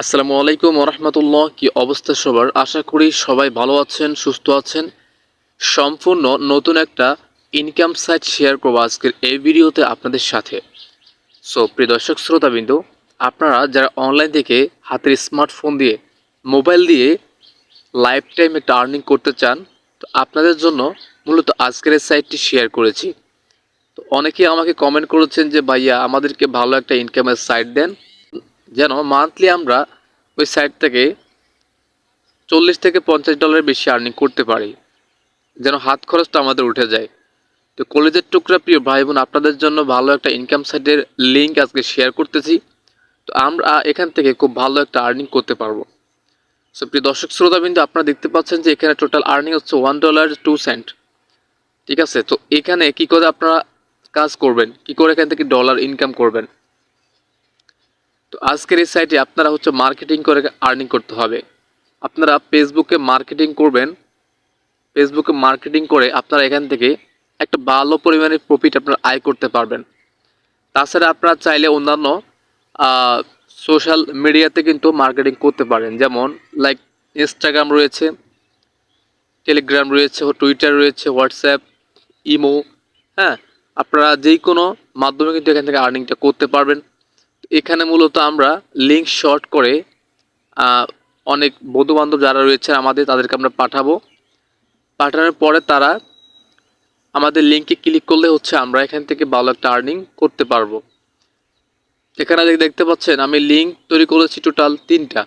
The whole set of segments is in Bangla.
আসসালামু আলাইকুম ওরহমতুল্লাহ। কি অবস্থা সবার? আশা করি সবাই ভালো আছেন, সুস্থ আছেন। সম্পূর্ণ নতুন একটা ইনকাম সাইট শেয়ার করবো আজকের এই ভিডিওতে আপনাদের সাথে। প্রিয় দর্শক শ্রোতাবিন্দু, আপনারা যারা অনলাইন থেকে হাতের স্মার্টফোন দিয়ে, মোবাইল দিয়ে লাইফ টাইম একটা আর্নিং করতে চান, তো আপনাদের জন্য মূলত আজকের এই সাইটটি শেয়ার করেছি। তো অনেকেই আমাকে কমেন্ট করেছেন যে ভাইয়া আমাদেরকে ভালো একটা ইনকামের সাইট দেন, যেন মান্থলি আমরা ওই সাইট থেকে $40 থেকে $50 বেশি আর্নিং করতে পারি, যেন হাত খরচটা আমাদের উঠে যায়। তো কলেজের টুকরা প্রিয় ভাই বোন, আপনাদের জন্য ভালো একটা ইনকাম সাইটের লিঙ্ক আজকে শেয়ার করতেছি। তো আমরা এখান থেকে খুব ভালো একটা আর্নিং করতে পারবো। প্রিয় দর্শক শ্রোতাবিন্দু, আপনারা দেখতে পাচ্ছেন যে এখানে টোটাল আর্নিং হচ্ছে $1.02। ঠিক আছে, তো এখানে কি করে আপনারা কাজ করবেন, কি করে এখান থেকে ডলার ইনকাম করবেন। তো আজকের এই সাইটে আপনারা হচ্ছে মার্কেটিং করে আর্নিং করতে হবে। আপনারা ফেসবুকে মার্কেটিং করবেন, ফেসবুকে মার্কেটিং করে আপনারা এখান থেকে একটা ভালো পরিমাণে প্রফিট আপনারা আয় করতে পারবেন। তাছাড়া আপনারা চাইলে অন্যান্য সোশ্যাল মিডিয়াতে কিন্তু মার্কেটিং করতে পারেন, যেমন লাইক ইনস্টাগ্রাম রয়েছে, টেলিগ্রাম রয়েছে, টুইটার রয়েছে, হোয়াটসঅ্যাপ, ইমো। হ্যাঁ, আপনারা যেই কোনো মাধ্যমে কিন্তু এখান থেকে আর্নিংটা করতে পারবেন। এখানে মূলত আমরা লিঙ্ক শর্ট করে অনেক বন্ধুবান্ধব যারা রয়েছে আমাদের, তাদেরকে আমরা পাঠানোর পরে তারা আমাদের লিঙ্কে ক্লিক করলে হচ্ছে আমরা এখান থেকে ভালো একটা আর্নিং করতে পারবো। এখানে দেখতে পাচ্ছেন আমি লিঙ্ক তৈরি করেছি টোটাল 3টা।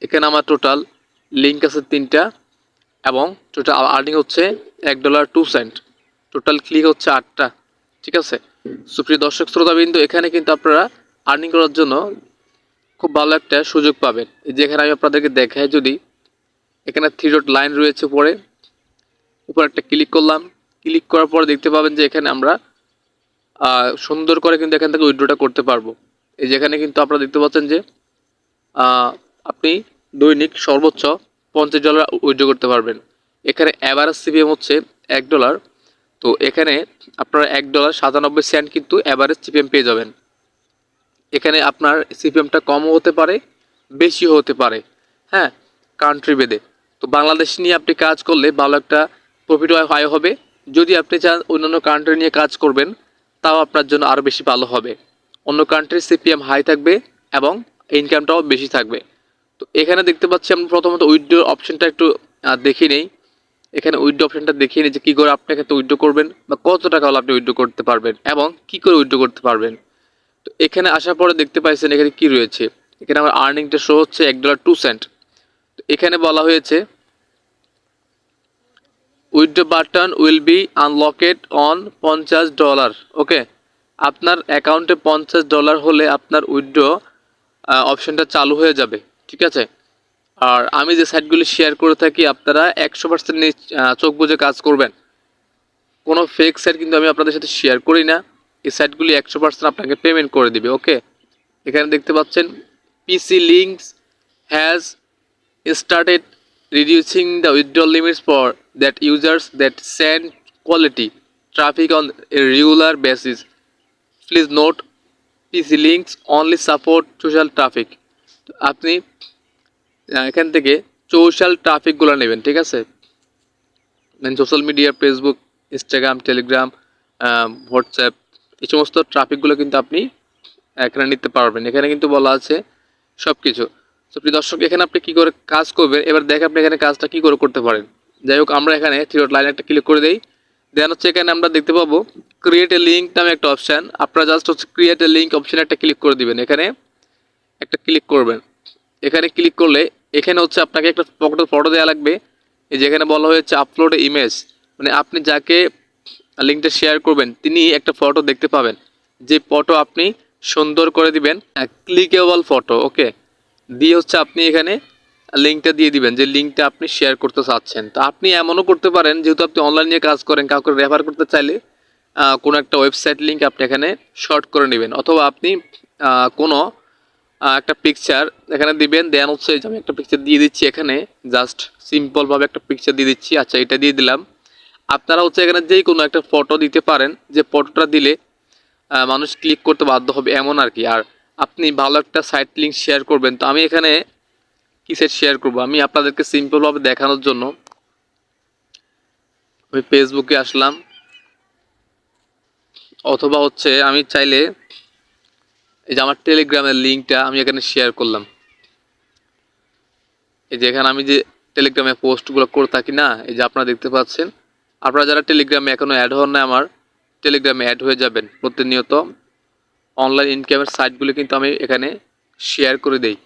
এখানে আমার টোটাল লিঙ্ক আছে 3টা এবং টোটাল আর্নিং হচ্ছে $1.02। টোটাল ক্লিক হচ্ছে 8টা। ঠিক আছে, সুপ্রিয় দর্শক শ্রোতাবিন্দু, এখানে কিন্তু আপনারা আর্নিং করার জন্য খুব ভালো একটা সুযোগ পাবেন। যেখানে আমি আপনাদেরকে দেখাই, যদি এখানে 3 ডট লাইন রয়েছে উপরে একটা ক্লিক করলাম, ক্লিক করার পরে দেখতে পাবেন যে এখানে আমরা সুন্দর করে কিন্তু এখান থেকে উইথড্রটা করতে পারবো। এই যেখানে কিন্তু আপনারা দেখতে পাচ্ছেন যে আপনি দৈনিক সর্বোচ্চ $50 উইথড্র করতে পারবেন। এখানে অ্যাভারেজ সিপিএম হচ্ছে $1। তো এখানে আপনারা $1.97 কিন্তু অ্যাভারেজ সিপিএম পেয়ে যাবেন। এখানে আপনার সিপিএমটা কমও হতে পারে, বেশিও হতে পারে। হ্যাঁ, কান্ট্রি ভেদে। তো বাংলাদেশ নিয়ে আপনি কাজ করলে ভালো একটা প্রফিট আয় হবে। যদি আপনি চান অন্যান্য কান্ট্রি নিয়ে কাজ করবেন, তাও আপনার জন্য আরও বেশি ভালো হবে। অন্য কান্ট্রির সিপিএম হাই থাকবে এবং ইনকামটাও বেশি থাকবে। তো এখানে দেখতে পাচ্ছি আমরা প্রথমত উইথড্র অপশনটা একটু দেখে নেই। এখানে উইথড্র অপশনটা দেখিয়ে নিই যে কী করে আপনি এখানে উইথড্র করবেন বা কত টাকা হলে আপনি উইথড্র করতে পারবেন এবং কী করে উইথড্র করতে পারবেন। তো এখানে আসার পরে দেখতে পাইছেন এখানে কি রয়েছে। এখানে আমার আর্নিংটা শো হচ্ছে $1.02। তো এখানে বলা হয়েছে withdraw button will be unlocked on $50। Okay, আপনার অ্যাকাউন্টে $50 হলে আপনার উইথড্র অপশনটা চালু হয়ে যাবে। ঠিক আছে, আর আমি যে সাইটগুলি শেয়ার করে থাকি আপনারা 100% চোখ বুঝে কাজ করবেন। কোনো ফেক সাইট কিন্তু আমি আপনাদের সাথে শেয়ার করি না। এই সাইটগুলি 100% আপনাকে পেমেন্ট করে দিবে। ওকে, এখানে দেখতে পাচ্ছেন PC links has started reducing the withdrawal limits for that users that send quality traffic on a regular basis. Please note, PC links only support social traffic. আপনি এখান থেকে সোশ্যাল ট্রাফিকগুলো নেবেন। ঠিক আছে, মানে social media, Facebook, Instagram, Telegram, WhatsApp, এই সমস্ত ট্রাফিকগুলো কিন্তু আপনি এখানে নিতে পারবেন। এখানে কিন্তু বলা আছে সব কিছু। তো প্রিয় দর্শক, এখানে আপনি কী করে কাজ করবেন এবার দেখে আপনি এখানে কাজটা কী করে করতে পারেন। যাই হোক, আমরা এখানে থ্রি ডট লাইন একটা ক্লিক করে দিই। দেন হচ্ছে এখানে আমরা দেখতে পাবো ক্রিয়েট এ লিঙ্ক নামে একটা অপশান। আপনারা জাস্ট হচ্ছে ক্রিয়েট এ লিঙ্ক অপশানে একটা ক্লিক করে দিবেন। এখানে একটা ক্লিক করবেন। এখানে ক্লিক করলে এখানে হচ্ছে আপনাকে একটা ফটো দেওয়া লাগবে। এই যেখানে বলা হয়েছে আপলোড ইমেজ, মানে আপনি যাকে লিঙ্কটা শেয়ার করবেন তিনি একটা ফটো দেখতে পাবেন। যে ফটো আপনি সুন্দর করে দিবেন, ক্লিকেবল ফটো। ওকে, দিয়ে হচ্ছে আপনি এখানে লিঙ্কটা দিয়ে দিবেন যে লিঙ্কটা আপনি শেয়ার করতে চাচ্ছেন। তো আপনি এমনও করতে পারেন, যেহেতু আপনি অনলাইন নিয়ে কাজ করেন, কাউকে রেফার করতে চাইলে কোনো একটা ওয়েবসাইট লিঙ্ক আপনি এখানে শর্ট করে নেবেন, অথবা আপনি কোনো একটা পিকচার এখানে দিবেন। দেন হচ্ছে আমি একটা পিকচার দিয়ে দিচ্ছি এখানে, জাস্ট সিম্পলভাবে একটা পিকচার দিয়ে দিচ্ছি। আচ্ছা, এটা দিয়ে দিলাম। আপনারা হচ্ছে এখানে যেই কোনো একটা ফটো দিতে পারেন, যে ফটোটা দিলে মানুষ ক্লিক করতে বাধ্য হবে এমন আর কি। আর আপনি ভালো একটা সাইট লিঙ্ক শেয়ার করবেন। তো আমি এখানে কি সাইট শেয়ার করব, আমি আপনাদেরকে সিম্পলভাবে দেখানোর জন্য আমি ফেসবুকে আসলাম, অথবা হচ্ছে আমি চাইলে এই যে আমার টেলিগ্রামের লিঙ্কটা আমি এখানে শেয়ার করলাম। এই যে এখানে আমি যে টেলিগ্রামে পোস্টগুলো করে থাকি না, এই যে আপনারা দেখতে পাচ্ছেন। আপনারা যারা টেলিগ্রামে এখনও অ্যাড হন না, আমার টেলিগ্রামে অ্যাড হয়ে যাবেন। প্রতিনিয়ত অনলাইন ইনকামের সাইটগুলো কিন্তু আমি এখানে শেয়ার করে দেই।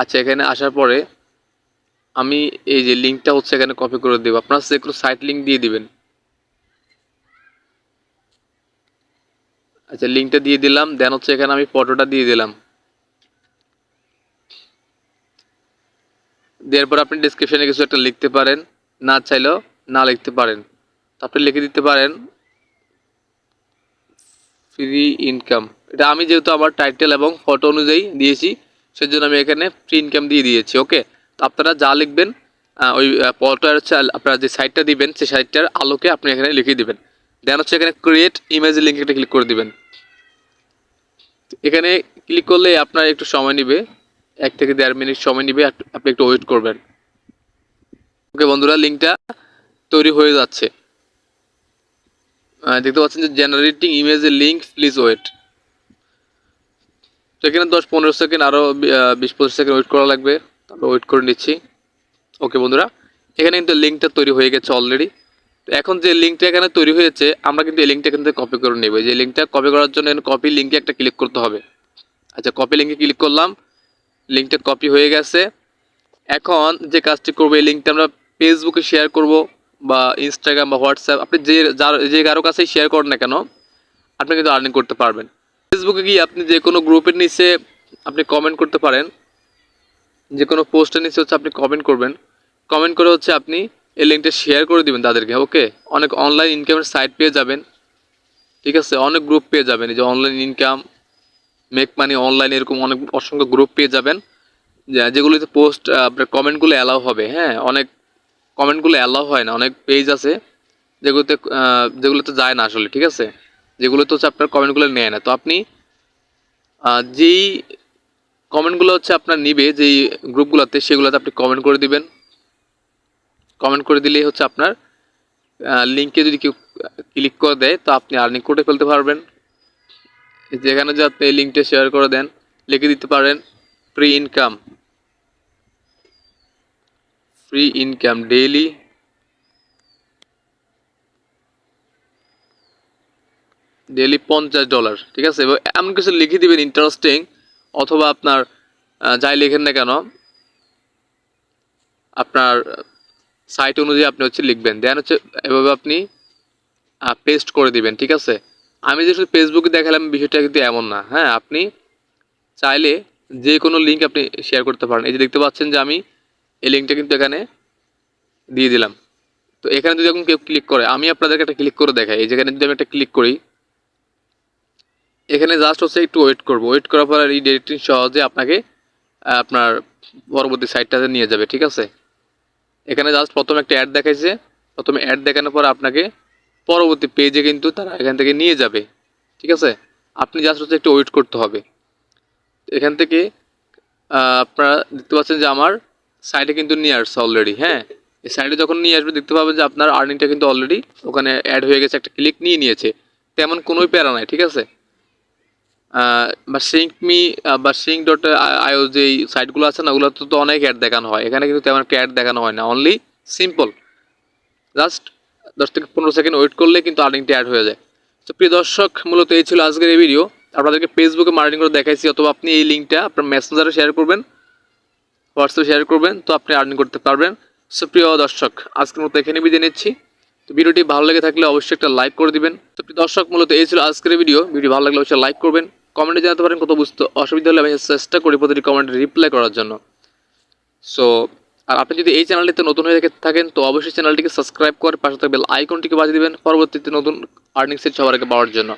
আচ্ছা, এখানে আসার পরে আমি এই যে লিঙ্কটা হচ্ছে এখানে কপি করে দেবো। আপনারা যে কোনো সাইট লিঙ্ক দিয়ে দিবেন। আচ্ছা, লিঙ্কটা দিয়ে দিলাম, দেন হচ্ছে এখানে আমি ফটোটা দিয়ে দিলাম। দেওয়ার পর আপনি ডিসক্রিপশনে কিছু একটা লিখতে পারেন, না চাইলেও না লিখতে পারেন। তো আপনি লিখে দিতে পারেন ফ্রি ইনকাম। এটা আমি যেহেতু আমার টাইটেল এবং ফটো অনুযায়ী দিয়েছি, সেজন্য আমি এখানে ফ্রি ইনকাম দিয়ে দিয়েছি। ওকে, তো আপনারা যা লিখবেন ওই ফটোর হচ্ছে আপনারা যে সাইটটা দিবেন সেই সাইটটার আলোকে আপনি এখানে লিখে দিবেন। দেন হচ্ছে এখানে ক্রিয়েট ইমেজ লিঙ্ক একটা ক্লিক করে দিবেন। এখানে ক্লিক করলে আপনার একটু সময় নেবে, 1 থেকে 1.5 মিনিট সময় নেবে, আপনি একটু ওয়েট করবেন। ওকে বন্ধুরা, লিঙ্কটা তৈরি হয়ে যাচ্ছে। দেখতে পাচ্ছেন যে জেনারেটিং ইমেজের লিঙ্ক, প্লিজ ওয়েট। তো এখানে 10-15 সেকেন্ড, আরও 20-25 সেকেন্ড ওয়েট করা লাগবে। আমরা ওয়েট করে নিচ্ছি। ওকে বন্ধুরা, এখানে কিন্তু লিঙ্কটা তৈরি হয়ে গেছে অলরেডি। তো এখন যে লিঙ্কটা এখানে তৈরি হয়েছে, আমরা কিন্তু এই লিঙ্কটা এখান থেকে কপি করে নেব। যে লিঙ্কটা কপি করার জন্য কপি লিঙ্কে একটা ক্লিক করতে হবে। আচ্ছা, কপি লিঙ্কে ক্লিক করলাম, লিঙ্কটা কপি হয়ে গেছে। এখন যে কাজটি করবো, এই লিঙ্কটা আমরা ফেসবুকে শেয়ার করব বা ইনস্টাগ্রাম বা হোয়াটসঅ্যাপ, আপনি যে কারো কাছেই শেয়ার করেন না কেন, আপনি কিন্তু আর্নিং করতে পারবেন। ফেসবুকে গিয়ে আপনি যে কোনো গ্রুপের নিচে আপনি কমেন্ট করতে পারেন, যে কোনো পোস্টের নিচে হচ্ছে আপনি কমেন্ট করবেন। কমেন্ট করে হচ্ছে আপনি এই লিঙ্কটা শেয়ার করে দিবেন তাদেরকে। ওকে, অনেক অনলাইন ইনকামের সাইট পেয়ে যাবেন। ঠিক আছে, অনেক গ্রুপ পেয়ে যাবেন। এই যে online income, make money online, এরকম অনেক অসংখ্য গ্রুপ পেয়ে যাবেন, যেগুলোতে পোস্ট আপনার কমেন্টগুলো অ্যালাউ হবে। হ্যাঁ, অনেক কমেন্টগুলো অ্যালাউ হয় না, অনেক পেজ আছে যেগুলোতে যায় না আসলে। ঠিক আছে, যেগুলোতে হচ্ছে আপনার কমেন্টগুলো নেয় না। তো আপনি যেই কমেন্টগুলো হচ্ছে আপনার নিবে, যেই গ্রুপগুলোতে, সেগুলোতে আপনি কমেন্ট করে দিবেন। কমেন্ট করে দিলেই হচ্ছে আপনার লিঙ্কে যদি কেউ ক্লিক করে দেয়, তো আপনি আর্নিং করে ফেলতে পারবেন। যেখানে যে আপনি এই লিঙ্কটা শেয়ার করে দেন, লিখে দিতে পারেন free income, free income daily $50। ঠিক আছে, এবং এমন কিছু লিখে দিবেন ইন্টারেস্টিং, অথবা আপনার যাই লেখেন না কেন আপনার সাইট অনুযায়ী আপনি হচ্ছে লিখবেন। দেন হচ্ছে এভাবে আপনি পেস্ট করে দিবেন। ঠিক আছে, আমি যে শুধু ফেসবুকে দেখালাম, বিষয়টা কিন্তু এমন না। হ্যাঁ, আপনি চাইলে যে কোনো লিঙ্ক আপনি শেয়ার করতে পারেন। এই যে দেখতে পাচ্ছেন যে আমি এই লিঙ্কটা কিন্তু এখানে দিয়ে দিলাম। তো এখানে যদি এখন কেউ ক্লিক করে, আমি আপনাদেরকে একটা ক্লিক করে দেখাই। এই যেখানে যদি আমি একটা ক্লিক করি, এখানে জাস্ট হচ্ছে একটু ওয়েট করব। ওয়েট করার পর এই ডিরেক্টরি সহজে আপনাকে আপনার পরবর্তী সাইটটাতে নিয়ে যাবে। ঠিক আছে, এখানে জাস্ট প্রথমে একটা অ্যাড দেখাইছে, প্রথমে অ্যাড দেখানোর পর আপনাকে পরবর্তী পেজে কিন্তু তারা এখান থেকে নিয়ে যাবে। ঠিক আছে, আপনি জাস্ট হচ্ছে একটু ওয়েট করতে হবে। এখান থেকে আপনারা দেখতে পাচ্ছেন যে আমার সাইটে কিন্তু নিয়ে আসছে অলরেডি। হ্যাঁ, এই সাইটে যখন নিয়ে আসবে, দেখতে পাবেন যে আপনার আর্নিংটা কিন্তু অলরেডি ওখানে অ্যাড হয়ে গেছে, একটা ক্লিক নিয়ে নিয়েছে। তেমন কোনোই প্যারা নাই। ঠিক আছে, বা সিঙ্কমি বা সিঙ্ক ডট আইও যে সাইটগুলো আছে না, ওগুলোতে তো অনেক অ্যাড দেখানো হয়। এখানে কিন্তু তেমন একটা অ্যাড দেখানো হয় না, অনলি সিম্পল জাস্ট 10 থেকে 15 সেকেন্ড ওয়েট করলে কিন্তু আর্নিংটা অ্যাড হয়ে যায়। তো প্রিয় দর্শক, মূলত এই ছিল আজকের এই ভিডিও। আপনাদেরকে ফেসবুকে মার্কেটিং করে দেখাইছি, অথবা আপনি এই লিঙ্কটা আপনার মেসেঞ্জারে শেয়ার করবেন, হোয়াটসঅ্যাপে শেয়ার করবেন, তো আপনি আর্নিং করতে পারবেন। সো প্রিয় দর্শক, আজকের মতো এখানে বিদায় নিচ্ছি। তো ভিডিওটি ভালো লেগে থাকলে অবশ্যই একটা লাইক করে দিবেন। তো প্রিয় দর্শক, মূলত এই ছিল আজকের ভিডিও ভালো লাগলে অবশ্যই লাইক করবেন। কমেন্টে জানাতে পারেন কত বুঝতে অসুবিধা হলে আমি চেষ্টা করি প্রতিটি কমেন্টে রিপ্লাই করার জন্য। সো আর আপনি যদি এই চ্যানেলটিতে নতুন হয়ে থাকেন, তো অবশ্যই চ্যানেলটিকে সাবস্ক্রাইব করে পাশে থাকা বেল আইকনটিকে বাজিয়ে দিবেন পরবর্তীতে নতুন আর্নিং সেট সবার আগে পাওয়ার জন্য।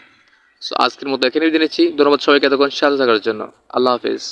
সো আজকের মতো এখানে বিদায় নিচ্ছি। ধন্যবাদ সবাইকে এতক্ষণ সাথে থাকার জন্য। আল্লাহ হাফেজ।